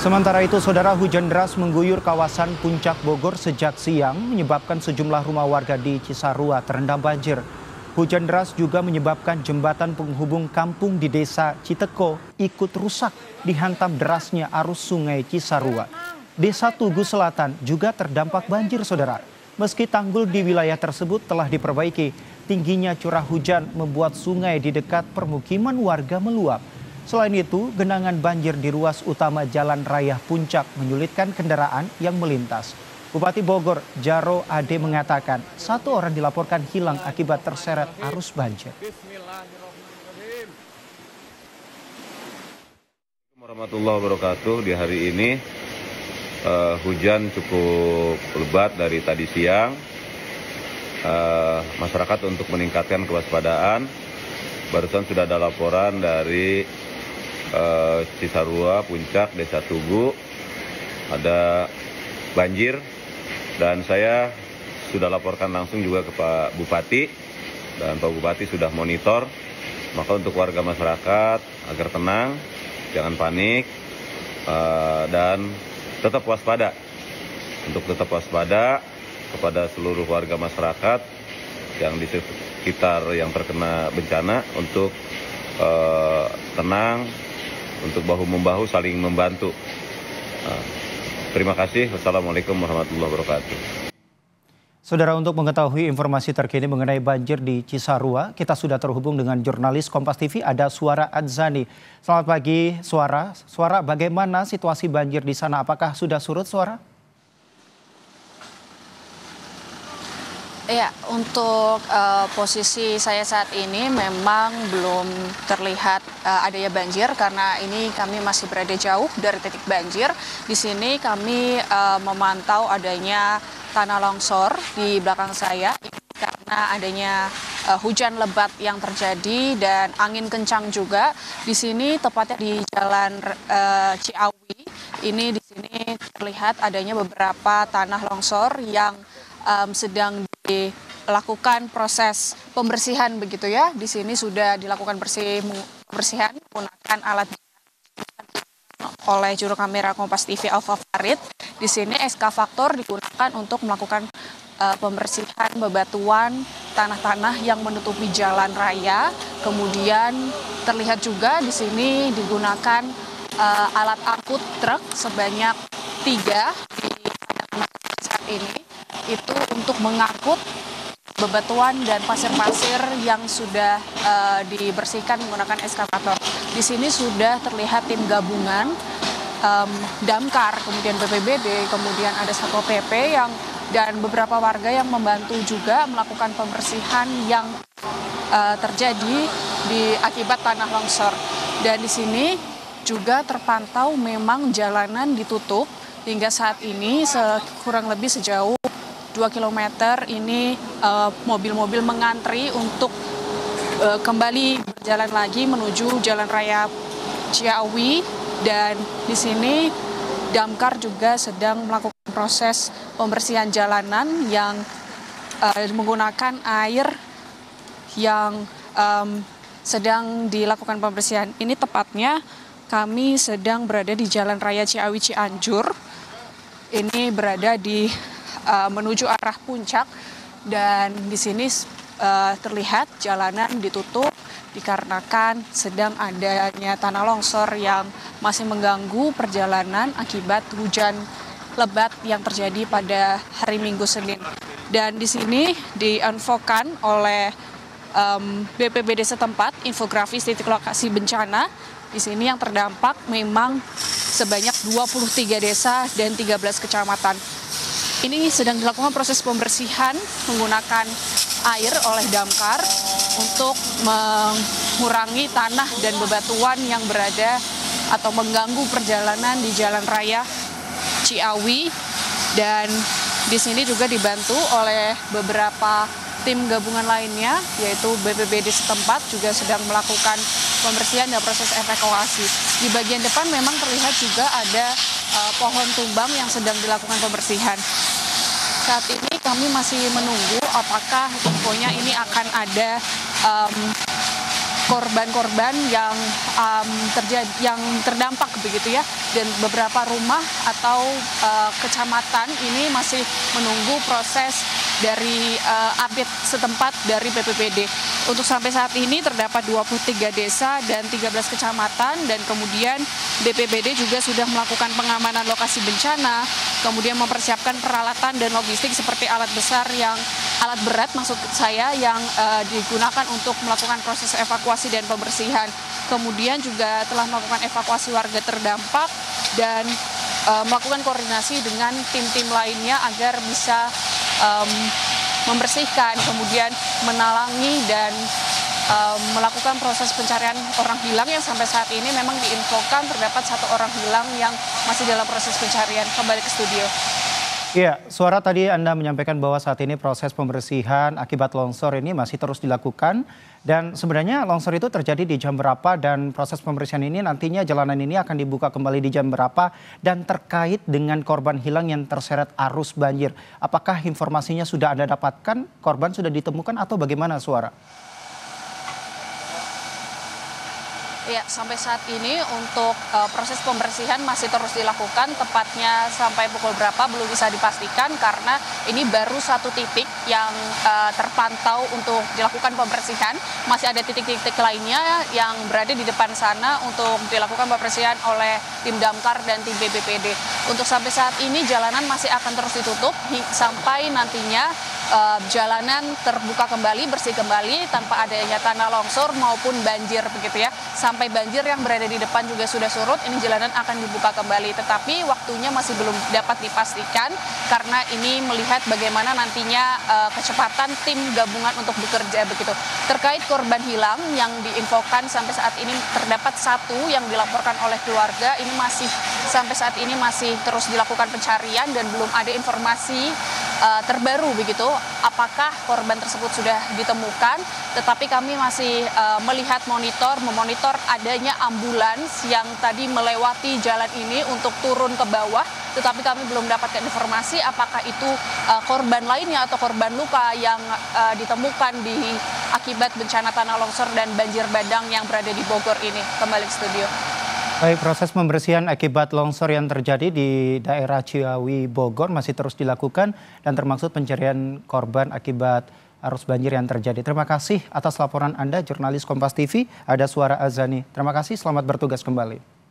Sementara itu, saudara, hujan deras mengguyur kawasan Puncak Bogor sejak siang menyebabkan sejumlah rumah warga di Cisarua terendam banjir. Hujan deras juga menyebabkan jembatan penghubung kampung di desa Citeko ikut rusak dihantam derasnya arus sungai Cisarua. Desa Tugu Selatan juga terdampak banjir, saudara. Meski tanggul di wilayah tersebut telah diperbaiki, tingginya curah hujan membuat sungai di dekat permukiman warga meluap. Selain itu, genangan banjir di ruas utama Jalan Raya Puncak menyulitkan kendaraan yang melintas. Bupati Bogor, Jaro Ade, mengatakan 1 orang dilaporkan hilang akibat terseret arus banjir. Warahmatullahi wabarakatuh. Di hari ini hujan cukup lebat dari tadi siang. Masyarakat untuk meningkatkan kewaspadaan. Barusan sudah ada laporan dari Cisarua, Puncak, Desa Tugu, ada banjir, dan saya sudah laporkan langsung juga ke Pak Bupati, dan Pak Bupati sudah monitor. Maka untuk warga masyarakat agar tenang, jangan panik, dan tetap waspada. Untuk tetap waspada kepada seluruh warga masyarakat yang di sekitar yang terkena bencana untuk tenang, untuk bahu-membahu saling membantu. Terima kasih. Wassalamualaikum warahmatullahi wabarakatuh. Saudara, untuk mengetahui informasi terkini mengenai banjir di Cisarua, kita sudah terhubung dengan jurnalis Kompas TV, ada Suara Adzani. Selamat pagi, Suara. Suara, bagaimana situasi banjir di sana? Apakah sudah surut, Suara? Ya, untuk posisi saya saat ini memang belum terlihat adanya banjir karena ini kami masih berada jauh dari titik banjir. Di sini kami memantau adanya tanah longsor di belakang saya karena adanya hujan lebat yang terjadi dan angin kencang juga. Di sini tepatnya di Jalan Ciawi ini, di sini terlihat adanya beberapa tanah longsor yang sedang dilakukan proses pembersihan begitu ya. Di sini sudah dilakukan pembersihan menggunakan alat oleh juru kamera Kompas TV Alfa Farid. Di sini eskavator digunakan untuk melakukan pembersihan bebatuan tanah-tanah yang menutupi jalan raya. Kemudian terlihat juga di sini digunakan alat angkut truk sebanyak 3 di saat ini. Itu untuk mengangkut bebatuan dan pasir-pasir yang sudah dibersihkan menggunakan eskavator. Di sini sudah terlihat tim gabungan, damkar, kemudian BPBD, kemudian ada Satpol PP dan beberapa warga yang membantu juga melakukan pembersihan yang terjadi akibat tanah longsor. Dan di sini juga terpantau memang jalanan ditutup hingga saat ini kurang lebih sejauh 2 km ini mobil-mobil mengantri untuk kembali berjalan lagi menuju Jalan Raya Ciawi, dan di sini damkar juga sedang melakukan proses pembersihan jalanan yang menggunakan air yang sedang dilakukan pembersihan. Ini tepatnya kami sedang berada di Jalan Raya Ciawi Cianjur. Ini berada di menuju arah puncak, dan di sini terlihat jalanan ditutup dikarenakan sedang adanya tanah longsor yang masih mengganggu perjalanan akibat hujan lebat yang terjadi pada hari Minggu Senin. Dan di sini diinfokan oleh BPBD setempat, infografis titik lokasi bencana. Di sini yang terdampak memang sebanyak 23 desa dan 13 kecamatan. Ini sedang dilakukan proses pembersihan menggunakan air oleh damkar untuk mengurangi tanah dan bebatuan yang berada atau mengganggu perjalanan di Jalan Raya Ciawi. Dan di sini juga dibantu oleh beberapa tim gabungan lainnya, yaitu BPBD setempat juga sedang melakukan pembersihan dan proses evakuasi. Di bagian depan memang terlihat juga ada pohon tumbang yang sedang dilakukan pembersihan. Saat ini kami masih menunggu apakah infonya ini akan ada korban-korban yang yang terdampak begitu ya, dan beberapa rumah atau kecamatan ini masih menunggu proses dari update setempat dari BPBD. Untuk sampai saat ini terdapat 23 desa dan 13 kecamatan, dan kemudian BPBD juga sudah melakukan pengamanan lokasi bencana, kemudian mempersiapkan peralatan dan logistik seperti alat berat maksud saya yang digunakan untuk melakukan proses evakuasi dan pembersihan. Kemudian juga telah melakukan evakuasi warga terdampak dan melakukan koordinasi dengan tim-tim lainnya agar bisa membersihkan, kemudian menalangi dan melakukan proses pencarian orang hilang yang sampai saat ini memang diinfokan terdapat 1 orang hilang yang masih dalam proses pencarian. Kembali ke studio. Iya, Suara, tadi Anda menyampaikan bahwa saat ini proses pembersihan akibat longsor ini masih terus dilakukan. Dan sebenarnya longsor itu terjadi di jam berapa dan proses pembersihan ini nantinya jalanan ini akan dibuka kembali di jam berapa, dan terkait dengan korban hilang yang terseret arus banjir. Apakah informasinya sudah Anda dapatkan, korban sudah ditemukan atau bagaimana, Suara? Ya, sampai saat ini untuk proses pembersihan masih terus dilakukan, tepatnya sampai pukul berapa belum bisa dipastikan karena ini baru 1 titik yang terpantau untuk dilakukan pembersihan. Masih ada titik-titik lainnya yang berada di depan sana untuk dilakukan pembersihan oleh tim damkar dan tim BPBD. Untuk sampai saat ini jalanan masih akan terus ditutup sampai nantinya jalanan terbuka kembali, bersih kembali tanpa adanya tanah longsor maupun banjir begitu ya. Sampai banjir yang berada di depan juga sudah surut, ini jalanan akan dibuka kembali. Tetapi waktunya masih belum dapat dipastikan karena ini melihat bagaimana nantinya kecepatan tim gabungan untuk bekerja begitu. Terkait korban hilang yang diinfokan sampai saat ini terdapat 1 yang dilaporkan oleh keluarga, ini masih sampai saat ini masih terus dilakukan pencarian dan belum ada informasi terbaru begitu apakah korban tersebut sudah ditemukan, tetapi kami masih memonitor adanya ambulans yang tadi melewati jalan ini untuk turun ke bawah, tetapi kami belum dapatkan informasi apakah itu korban lainnya atau korban luka yang ditemukan akibat bencana tanah longsor dan banjir bandang yang berada di Bogor ini. Kembali ke studio. Baik, proses pembersihan akibat longsor yang terjadi di daerah Ciawi, Bogor masih terus dilakukan dan termasuk pencarian korban akibat arus banjir yang terjadi. Terima kasih atas laporan Anda, jurnalis Kompas TV, ada Suara Azani. Terima kasih, selamat bertugas kembali.